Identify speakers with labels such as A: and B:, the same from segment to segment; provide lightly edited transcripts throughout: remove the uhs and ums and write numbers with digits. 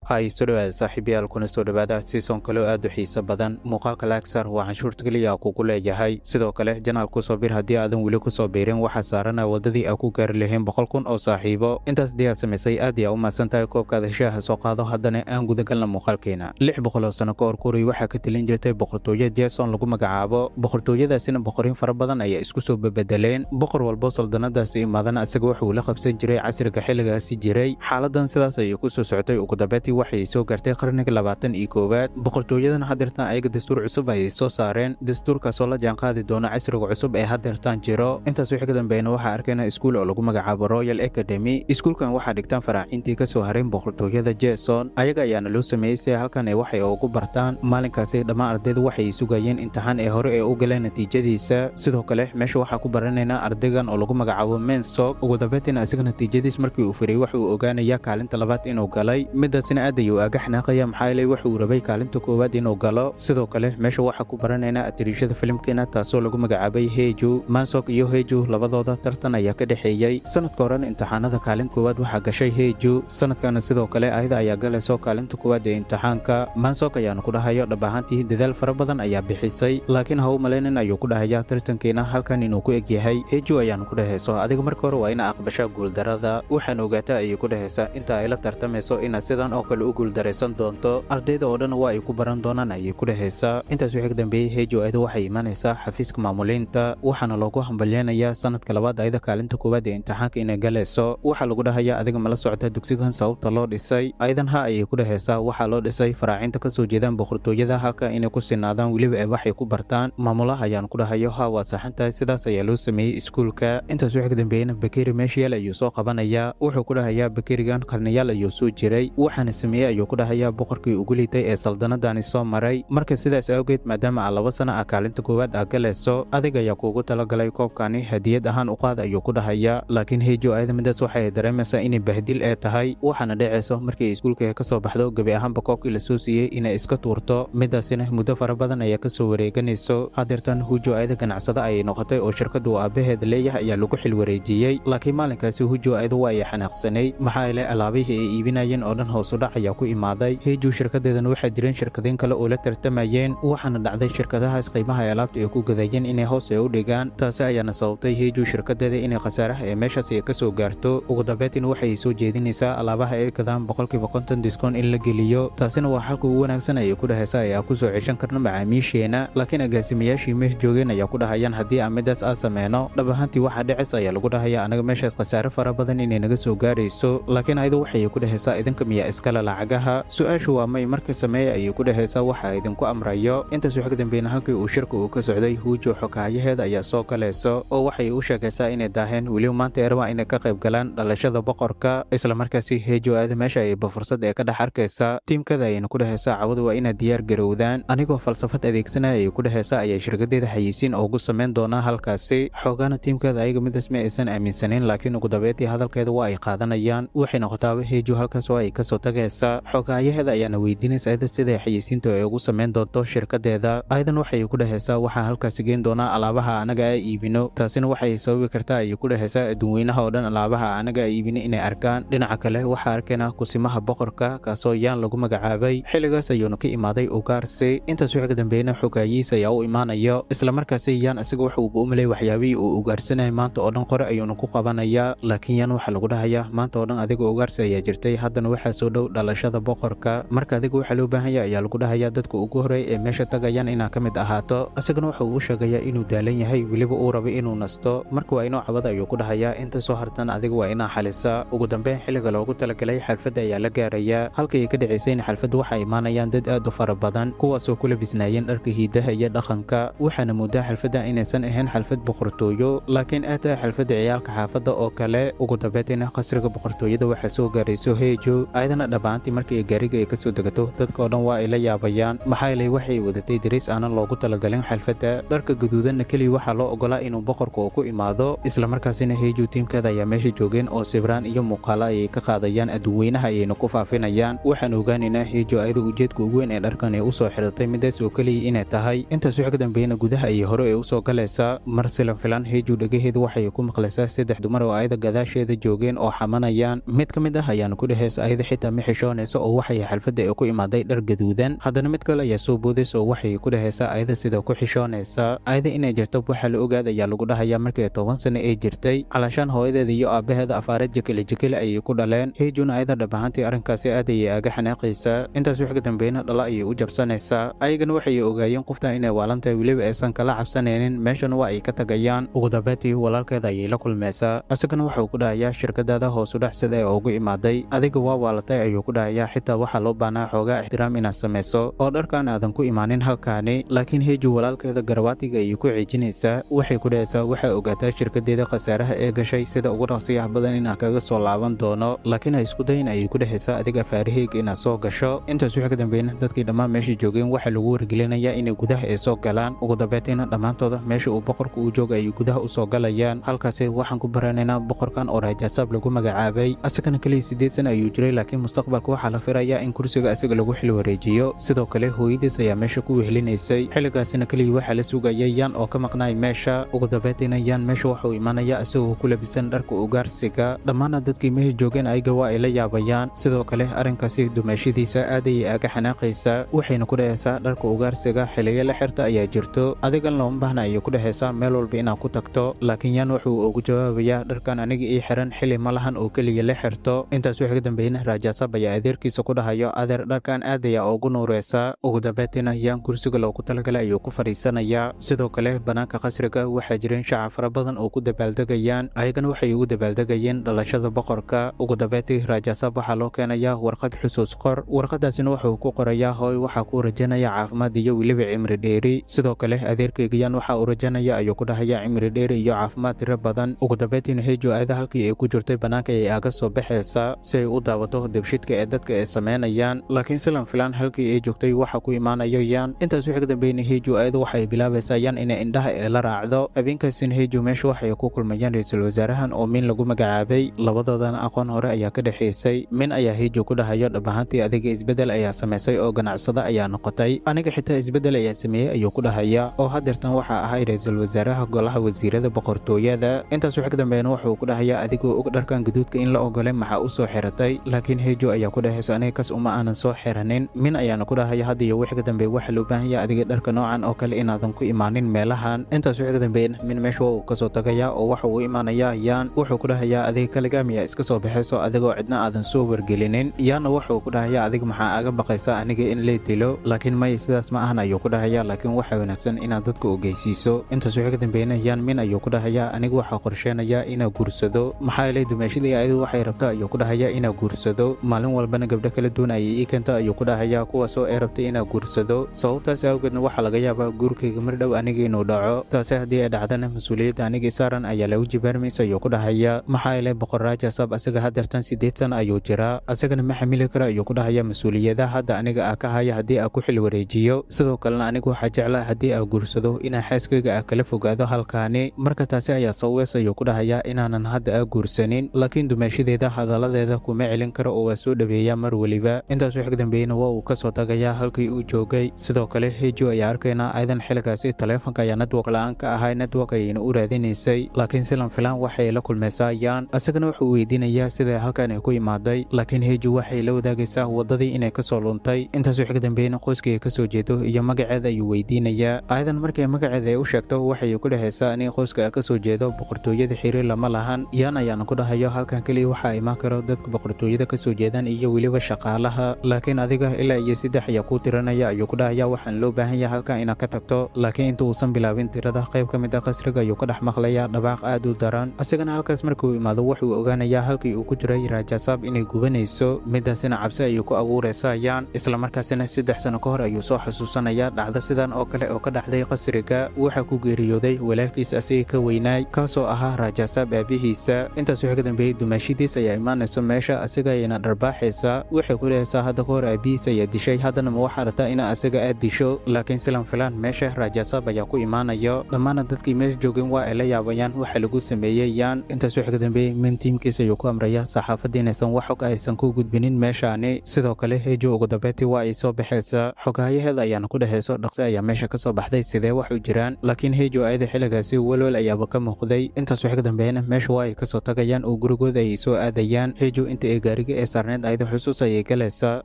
A: hay soo dhawaada saaxiibayaal kuna soo dhawaada season kale oo aad u xiiso badan muuqaalka Laxar waa canshuurta kaliya ku leeyahay sidoo kale janaal ku soo bir haddii aadan weli ku soo biirin waxa saarana wadadii ay ku gaari lahayn 100,000 oo saaxiibo intaas diyaar samaysay aad iyo u maasantahay koobkaada shaaha soo qaado haddana aan guda galna muuqaalkeena 600 oo sano ka hor Kuuriyay waxa ka talin jirtay boqortooyada Joseon lagu magacaabo boqortooyadaasina boqorin fara badan ayaa isku soo bedeleen boqor walba saldanadaasi imaadana asaga wuxuu la qabsan jiray casriga xilligaasi jiray xaaladan sidaas ay ku soo socotay ugu dambeyntii waxay soo gaartay qarniga 21 boqortooyadan hadeertan ayaga dastuur cusub ay soo saareen dastuurkaas oo la jaan qaadi doona casriga cusub ee hadeertan jiro intaas wixii ka dambeeyna waxa arkayna iskuul oo lagu magacaabo Royal Academy iskuulkan waxa dhigtaan faraacintii ka soo hareen boqortooyada Joseon ayaga ayaana loo sameeyay halkan ay waxay ugu bartaan maalinkaasi dhammaan ardaydu waxay sugayeen imtixaan ee hore ee u galeen natiijadiisa sidoo kale meesha waxa ku baranaynaa ardaygan oo lagu magacaabo Mensok ugu dambeyntii asiga natiijadiisa markii uu firay waxa uu ogaanayaa kaalinta labaad inuu galay midaasina aad ayuu aga xanaaqaya maxaa yeelay waxa uu rabay kaalinta koowaad inuu galo sidoo kale meesha waxa ku baranaynaa atirishada filimkeena taasoo lagu magacaabay Heju Mensok iyo Heju labadooda tartan ayaa ka dhaxeeyay sanadka hore imtixaanada kaalin koowaad waxa gashay Heju sanadkana sidoo kale ayada ayaa galayso kaalinta koowaad ee imtixaanka Mensok ayaana ku dhahayo dhab ahaantii dadaal fara badan ayaa bixisay laakiin ha u maleynin ayuu ku dhahayaa tartankeena halkan inuu ku eg yahay Heju ayaana ku dhahayso adiga marka hore waa ina aqbashaa guuldarada waxaan ogaataa ayay ku dhahaysaa inta ay la tartamayso ina sidan oo kale u guuldaraysan doonto ardayda oo dhan waa ay ku baran doonaan ayay ku dhahaysaa intaas wixii ka dambeeyay Heju ayada waxay imanaysaa xafiiska maamulinta waxaana loogu hambalyeynayaa sanadka labaad ayada kaalinta koowaad ee imtixaanka inay galayso waxaa lagu dhahayaa adiga ma la socota dugsigan sababta loo dhisay aydan ha ayay ku dhahaysaa waxaa loo dhisay faraacinta ka soo jeedaan boqortooyada halka inay ku sinaadaan weliba ay waxay ku bartaan maamulaha ayaan ku dhahayo ha waa saxantahay sidaas ayaa loo sameeyey iskuulka intaas wixii ka dambeeyana Bakeri meeshayaal ayuu soo qabanayaa wuxuu ku dhahayaa Bakerigan qarniyaal ayuu soo jiray waxaana sameeyay ayuu ku dhahayaa boqorkii ugu liitay ee saldanadani soo maray marka sidaas awgeed maadaama aad 2 sano kaalinta koowaad aad galayso adiga ayaa kuugu talagalay koobkani hadiyad ahaan u qaad ayuu ku dhahayaa laakiin Heju ayada midaas waxay dareemaysaa inay bahdil ee tahay waxaana dhacayso markii iskuulka ka soo baxdo gabi ahaanba koobkii la soo siiyay inay iska tuurto midaasina muddo fara badan ayaa ka soo wareeganayso hadeertan Heju ayada ganacsada ay noqotay oo shirkadu aabaheed leeyahay ayaa lagu xil wareejiyay laakiin maalinkaasi Heju ayada waa ay xanaaqsanay maxaa yeelay alaabihii ay iibinayeen oo dhan hoos u dhac ayaa ku imaaday Heju shirkadeedana waxay jireen shirkadeen kale oo la tartamayeen waxaana dhacday shirkadahaas qiimaha ay alaabta ay ku gadayeen inay hoos u dhigaan taasi ayaana sababtay Heju shirkadeeda inay khasaaraha ee meeshaas ay ka soo gaarto ugu dambeyntii waxay soo jeedinaysaa alaabaha ay gadaan 50% discount in la geliyo taasina waa xalka ugu wanaagsan ay ku dhahaysaa ay ku soo ceshan karno macaamiisheena laakiin agaasimayaashii meesha joogeen ayaa ku dhahayaan haddii aan midaas aan sameeyno dhab ahaantii waxa dhicis ayaa lagu dhahayaa anaga meeshaas khasaare fara badan inay naga soo gaarayso laakiin ayadu waxay ku dhahaysaa idinka miyaa iskala lacagaha su'aashu waa may marka sameeyay ayay ku dhahaysaa waxa idinku amrayo intaas wixii ka dambeeyna halkii uu shirku uu ka socday Heju xogaayaheeda ayaa soo galayso oo waxay u sheegaysaa inay daaheen weli maanta erba inay ka qayb galaan dhalashada boqorka isla markaasi Heju aad meesha ay fursad ee ka dhex arkaysa tiimkada ayna ku dhahaysaa cawada waa inay diyaar garowdaan anigoo falsafad adeegsanaya ay ku dhahaysaa ayay shirkadeeda xayisiin ugu sameyn doonaa halkaasi xoogana tiimkada ayaga midaas ma aysan aaminsaneyn laakiin ugu dambeyntii hadalkeeda waa ay qaadanayaan waxay noqotaa Heju halkaas oo ay ka soo tagaysaa xogaayaheeda ayaana weydiinaysaa ayada sida xayisiinta ay ugu sameyn doonto shirkadeeda aydan waxay ku dhahaysaa waxa halkaas geen doonaa alaabaha anaga ay iibino taasina waxay sababi kartaa ay ku dhahaysaa adduunweynaha oo dhan alaabaha anaga ay iibino inay arkaan dhinaca kale waxa arkayna kusimaha boqorka kaasoo yaan lagu magacaabay xilligaas ayuuna ka imaaday ugaarsi intaas wixii ka dambeeyna xogaayihiisa ayaa u imaanayo isla markaasi yaan isaga waxa uu u malay waxyaabihii uu ugaarsanayay maanta oo dhan qore ayuuna ku qabanayaa laakiin yaan waxa lagu dhahayaa maanta oo dhan adiga ugaarsi ayaa jirtay haddana waxaa soo dhow dhalashada boqorka marka adiga waxa loo baahan yahay ayaa lagu dhahayaa dadka ugu horeey ee meesha tagayaan inaa ka mid ahaato isagana waxa uu sheegayaa inuu daalan yahay weliba uu rabo inuu nasto marka waa inuu cabada ayuu ku dhahayaa inta soo hartan adiga waa inaa xalisa ugu dambeyn xilliga loogu talagalay xalfadda ayaa la gaarayaa halkii ay ka dhacaysayna xalfadda waxaa imaanayaan dad aad u fara badan kuwaasoo ku labisnaayeen dharka hiidaha iyo dhaqanka waxaana moodaa xalfadda inaysan ahayn xalfad boqortooyo laakiin aad tahay xalfadda ciyaalka xaafadda oo kale ugu dambeyntiina qasriga boqortooyada waxaa soo gaarayso Heju ayadana dhabaantii markii gaariga ay ka soo degato dadka oo dhan waa ay la yaabayaan maxaa yeelay waxay wadatay darees aanan loogu talagalin xalfadda dharka gaduudanna kaliya waxaa loo ogolaa inuu boqorka uu ku imaado isla markaasina Heju tiimkeeda ayaa meesha joogeen oo sawiraan iyo muuqaalo ayay ka qaadayaan adduunweynaha ayayna ku faafinayaan waxaan ogaanaynaa Heju ayada ujeedka ugu weyn ee dharkan ay u soo xiratay midaas oo kaliya inay tahay intaas wixii ka dambeeyna gudaha ayay hore u soo galaysaa mar silan filan Heju dhagaheeda waxay ku maqlaysaa 3 dumar oo ayada gadaasheeda joogeen oo xamanayaan mid ka mid ah ayaan ku dhahaysaa ayada xitaa ma xishoonayso oo waxay xalfadda ay ku imaaday dhar gaduudan haddana mid kale ayaa soo boodaysa oo waxay ku dhahaysaa ayada sida ku xishoonaysa ayada inay jirto waxa la ogaad ayaa lagu dhahayaa markii 10 sano ay jirtay calashaan hooyadeeda iyo aabaheeda afaarad jikile ayay ku dhaleen heejuna ayada dhab ahaantii arrinkaasi aad ayay aaga xanaaqaysaa intaas wax ka dambeeyna dhala ayay u jabsanaysaa ayagana waxay ogaayeen qoftan inay waalantahay weliba aysan kala cabsanaynin meeshan waa ay ka tagayaan ugu dambeyntii walaalkeeda ayay la kulmaysaa asagana waxuu ku dhahayaa shirkadaada hoos u dhac sida ay ugu imaaday adiga waa waalatay ayuu ku dhahayaa xitaa waxaa loo baahnaa xoogaa ixtiraam inaad samayso oo dharkaan aadan ku imaanin halkaani laakiin heeju walaalkeeda garawaatiga ayay ku ciijinaysaa waxay ku dhahaysaa waxay ogaataa shirkadeeda khasaaraha ee gashay sida ugu dhaqsiyaha badan inaan kaga soo laaban doono laakiin ha isku dayin ayay ku dhahaysaa adiga afaaraheyga inaad soo gasho intaas wixii ka dambeeyna dadkii dhammaan meesha joogeen waxaa lagu wargelinayaa inay gudaha ay soo galaan ugu dambeyntiina dhammaantooda meesha uu boqorka uu jooga ayay gudaha u soo galayaan halkaasi waxaan ku baranaynaa boqorkan oo raajasaab lagu magacaabay asagana kaliya 8 sano ayuu jiray laakiin mustaqbalka waxaa la firayaa in kursiga asaga lagu xil wareejiyo sidoo kale hooyadiis ayaa meesha ku wehelinaysay xilligaasina kaliya waxaa la sugayay yaan oo ka maqnaay meesha ugu dambeyntiina yaan meesha waxuu imaanaya isagoo ku labisan dharka ugaarsiga dhammaana dadkii meesha joogeen ayaga waa ay la yaabayaan sidoo kale arrinkaasi dumaashadiisa aad ayay aaga xanaaqaysaa waxayna ku dhahaysaa dharka ugaarsiga xiliyo la xirta ayaa jirto adigan looma baahna ayay ku dhahaysaa meel walba inaad ku tagto laakiin yaan wuxuu ugu jawaabayaa dharkan aniga ii xiran xili ma lahan oo keliya la xirto intaas wixii ka dambeeyna raajasab ayaa adeerkiisa ku dhahayo adeer dharkan aad ayaa ugu nuureysaa ugu dambeyntiina yaan kursiga loogu talagalay ayuu ku fadhiisanayaa sidoo kale banaanka qasriga waxaa jireen shacab fara badan oo ku dabaaldegayaan ayagana waxay ugu dabaaldegayeen dhalashada boqorka ugu dambeyntii raajasab waxaa loo keenayaa warqad xusuus qor warqadaasina wuxuu ku qorayaa hooy waxaa ku rajanaya caafimaad iyo weliba cimri dheeri sidoo kale adeerkaygayaan waxaa uu rajanaya ayuu ku dhahayaa cimri dheeri iyo caafimaad tiro badan ugu dambeyntiina heejo aada halkii ay ku jirtay banaanka ay aaga soo baxaysaa si ay u daawato debshidka ee dadka ay samaynayaan laakiin silan filaan halkii ay joogtay waxa ku imaanayo yaan intaas wixii ka dambeeyna heejo aada waxay bilaabaysaa yaan inay indhaha ee la raacdo habeenkaasina heejo meesha waxay ku kulmayaan ra-iisul wasaarahan oo min lagu magacaabay labadoodana aqoon hore ayaa ka dhexaysay min ayaa heejo ku dhahayo dhab ahaantii adiga isbeddel ayaa samaysay oo ganacsada ayaa noqotay aniga xitaa isbeddel ayaa sameeyey ayuu ku dhahayaa oo hadeertan waxaa ahay ra-iisul wasaaraha golaha wasiirada boqortooyada intaas wixii ka dambeeyna wuxuu ku dhahayaa adigoo og dharkan gaduudka in la ogolay maxaa u soo xiratay laakiin heejo ayaa ku dhahayso aniga kas uma aanan soo xiranin min ayaana ku dhahaya hadda iyo wixii ka dambeeya waxaa loo baahan yahay adiga dharka noocan oo kale inaadan ku imaanin meelahan intaas wixii ka dambeeyna min meesha waa uu kasoo tagayaa oo waxa uu imaanayaa yaan wuxuu ku dhahayaa adiga kaligaa miyaa iska soo baxayso adigoo cidna aadan soo wargelinin yaanna wuxuu ku dhahayaa adiga maxaa aaga baqaysa aniga in lay dilo laakiin maya sidaas ma ahan ayuu ku dhahayaa laakiin waxaa wanaagsan inaad dadka ogeysiiso intaas wixii ka dambeeyna yaan min ayuu ku dhahayaa aniga waxaa qorsheenayaa inaa guursado maxaa yeelay dumaashadii ayadu waxay rabta ayuu ku dhahayaa inaa guursado maalin walbana gabdho kala duwan ayay ii keenta ayuu ku dhahayaa kuwaasoo ay rabtay inaa guursado sababtaas awgeedna waxaa laga yaabaa guurkayga mar dhow aniga inuu dhaco taasi haddii ay dhacdana mas-uuliyadda aniga saaran ayaa lagu jibaarmaysa ayuu ku dhahayaa maxaa yeelay boqor raajasab asaga hadeertan 8 sano ayuu jiraa asagana ma xamili kara ayuu ku dhahayaa mas-uuliyadaha hadda aniga aa ka haya haddii aa ku xil wareejiyo sidoo kalena anigu waxaa jeclaa haddii aa guursado inaa xaaskayga aa kala fogaado halkaani marka taasi ayaa saweys ayuu ku dhahayaa inaanan hadda aa guursanin laakiin dumaashadeeda hadaladeeda kuma celin karo oo waa soo dhaweeyaa mar weliba intaas wixii ka dambeeyna waa uu kasoo tagayaa halkii uu joogay sidoo kale heejo ayaa arkaynaa aydan xilligaasi taleefonka ayaa network la-aan ka ahay network ayayna u raadinaysay laakiin silan filaan waxay la kulmaysaa yaan asagana wuxuu weydiinayaa sida halkan ay ku imaaday laakiin heejo waxay la wadaagaysaa wadadii inay kasoo luntay intaas wixii ka dambeeyna qoyskii ay kasoo jeedo iyo magaceeda ayuu weydiinayaa ayadan markay magaceeda ay u sheegto waxay ku dhahaysaa aniga qoyska aa kasoo jeedo boqortooyada xiriir lama lahan yaan ayaana ku dhahayo halkan keliya waxaa imaan karo dadka boqortooyada kasoo jeedaan iyo weliba shaqaalaha laakiin adiga ilaa iyo 3 ayaa ku tiranaya ayuu ku dhahayaa waxaan loo baahan yahay halkan inaad ka tagto laakiin inta uusan bilaabin tirada qayb ka mid ah qasriga ayuu ka dhex maqlayaa dhabaaq aad u daran asagana halkaas markuu imaado wuxuu ogaanayaa halkii uu ku jiray raajasab inay gubanayso midaasina cabsi ayuu ku abuuraysaa yaan isla markaasina 3 sano ka hor ayuu soo xasuusanayaa dhacdo sidan oo kale oo ka dhaxday qasriga waxaa ku geeriyooday walaalkiis asiga ka weynaay kaasoo ahaa raajasab aabihiisa intaas wixii ka dambeeyey dumaashidiis ayaa imaanayso meesha asiga ayayna dharbaaxaysaa waxay ku dhahaysaa hadda ka hor aabihiis ayaa dishay haddana ma waxaa rabtaa ina asaga aad disho laakiin silan filaan meesha raajasab ayaa ku imaanayo dhammaana dadkii meesha joogeen waa ay la yaabayaan waxa lagu sameeyey yaan intaas wixii ka dambeeyey min tiimkiisa ayuu ku amraya saxaafadda inaysan wax xog aysan ku gudbinin meeshaani sidoo kale heejo ugu dambeyntii waa ay soo baxaysaa xogaayaheeda ayaana ku dhahayso dhaqsi ayaa meesha kasoo baxday sidee wax u jiraan laakiin heejo ayada xilligaasi walwal ayaaba ka muuqday intaas wixii ka dambeeyna meesha waa ay kasoo tagayaan oo gurigooda ayay soo aadayaan heejo inta ay gaariga ee saarneed ayada xusuus ayay galaysaa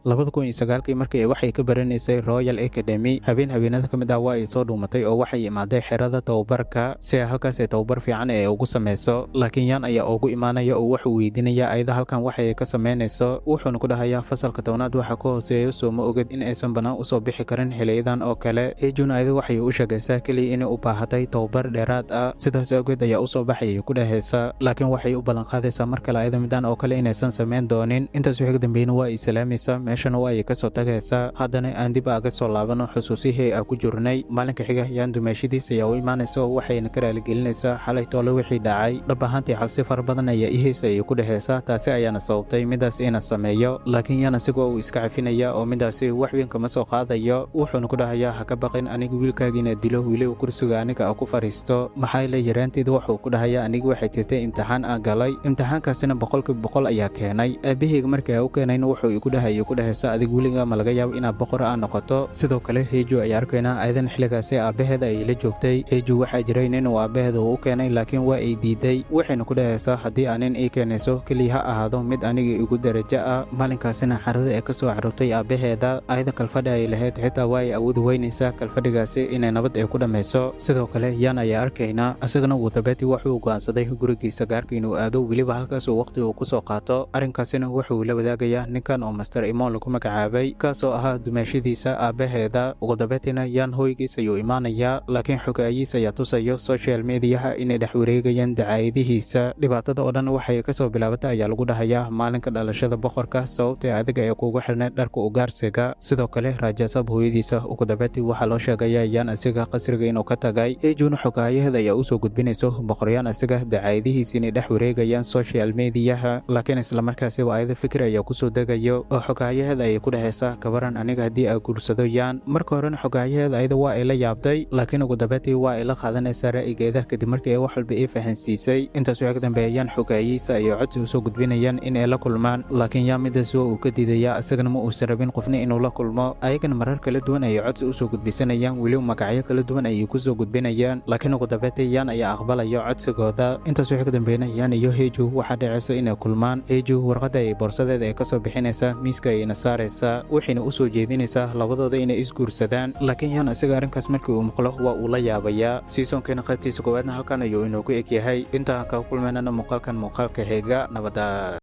A: 2009 markii waxay ka baranaysay Royal Academy habeenada ka mid ah waa ay soo dhuumatay oo waxay imaaday xerada tababarka si ay halkaas tababar fiican ay ugu sameyso laakiin Yan ayaa ugu imaanaya oo wuxuu weydiinaya ayada halkan waxay ka sameynayso wuxuuna ku dhahayaa fasalka townaad waxa ka hooseeyo soo ma ogid in aysan banaan u soo bixi karin xiliyadan oo kale Hejun ayada waxay u sheegaysaa kaliya inay u baahatay tababar dheeraad ah sidaas awgeed ayaa u soo baxay ku dhahaysa laakiin waxay u ballan qaadaysaa mar kale ayada midaan oo kale inaysan sameyn doonin intaas wixii ka dambeeyna waa ay salaamaysaa meeshana waa ay ka soo tagaysaa haddana aan dib aga soo laabano xusuusihii aan ku jirnay maalinka xiga Yan dumaashidiisa ayaa u imaanaysa waxayna ka raaligelinaysaa xalay toole wixii dhacay dhab ahaantii xabsi fara badan ayaa ihaysa ay ku dhahaysaa taasi ayaana sababtay midaas ina sameeyo laakiin Yan asigoo uu iska cafinaya oo midaasi wax weyn kama soo qaadayo wuxuuna ku dhahayaa ha ka baqin aniga wiilkaagiina dilo wili kursiga aniga ku fariisto maxay la yaraanteeda wuxuu ku dhahayaa aniga waxay jirtay imtixaan aan galay imtixaankaasina 100% ayaa keenay aabahayga markii uu keenayna wuxuu igu dhahaysa adiga wiliga ma laga yaabo inaad boqor aan noqoto sidoo kale Heju ayaa arkayna aydan xiligaasi aabaheeda ay la joogtay Heju waxa jiray nin uu aabaheeda u keenay laakiin waa ay diiday waxayna ku dhahaysaa haddii aanin ii keenayso kaliya ha ahaado mid aniga igu darajo ah maalinkaasina xarada ay ka soo carruurtay aabaheeda ayada kalfadhi ay lahayd xitaa waa ay awood weynaysaa kalfadhigaasi inay nabad ay ku dhammayso sidoo kale Yan ayaa arkayna asagana uu tabeeti wuxuu go'aansaday gurigiisa gaarka inuu aado weliba halkaas uu waqti uu ku soo qaato arrinkaasina wuxuu la wadaagayaa ninkan oo Master Imon lagu magacaabay kaasoo ahaa dumaashidiisa aabaheeda ugu dambeyntiina Yan hoygiisa ayuu imaanayaa laakiin xogaayiisa ayaa tusayo social mediaha inay dhex wareegayaan dacaayadihiisa dhibaatada oo dhan waxay ka soo bilaabatay ayaa lagu dhahayaa maalinka dhalashada boqorka sababtay adiga ay kugu xirnay dharka ugaarsiga sidoo kale Rajasab hooyadiisa ugu dambeyntii waxaa loo sheegayaa Yan asiga qasriga inuu ka tagay Hejun xogaayaheeda ayaa u soo gudbinayso boqoryan asiga dacaayadihiisa inay dhex wareegayaan social mediaha laakiin isla markaasi ayada fikir ayaa ku soo degayo oo xogaayaheeda ay ku dhahaysaa kabaran aniga haddii aan guursado Yan marka horena xogaayaheeda ayada waa ay la yaabtay laakiin ugu dambeyntii waa ay la qaadanaysaa ra'yigeeda kadib markii ay wax walba ay fahansiisay intaas wixii ka dambeeyaan xogaayiisa ay codsi u soo gudbinayaan in ay la kulmaan laakiin Yan midaas waa uu ka diidaya asagana ma uusan rabin qofna inuu la kulmo ayagana marar kala duwan ay codsi u soo gudbisanayaan weliba magacyo kala duwan ay ku soo gudbinayaan laakiin ugu dambeyntii Yan ayaa aqbalaya codsigooda intaas wixii ka dambeeyana Yan iyo Heju waxa dhacayso inay kulmaan Heju warqada ay borsadeeda ay ka soo bixinaysaa miiska ayna saaraysaa waxayna u soo jeedinaysaa labadooda inay isguursadaan laakiin Yan asiga arrinkaas markii uu maqlo waa uu la yaabayaa seasonkeena qaybtiisa koowaadna halkan ayuu inoogu eg yahay intaan ka kulmaynana muuqaalka xiga nabada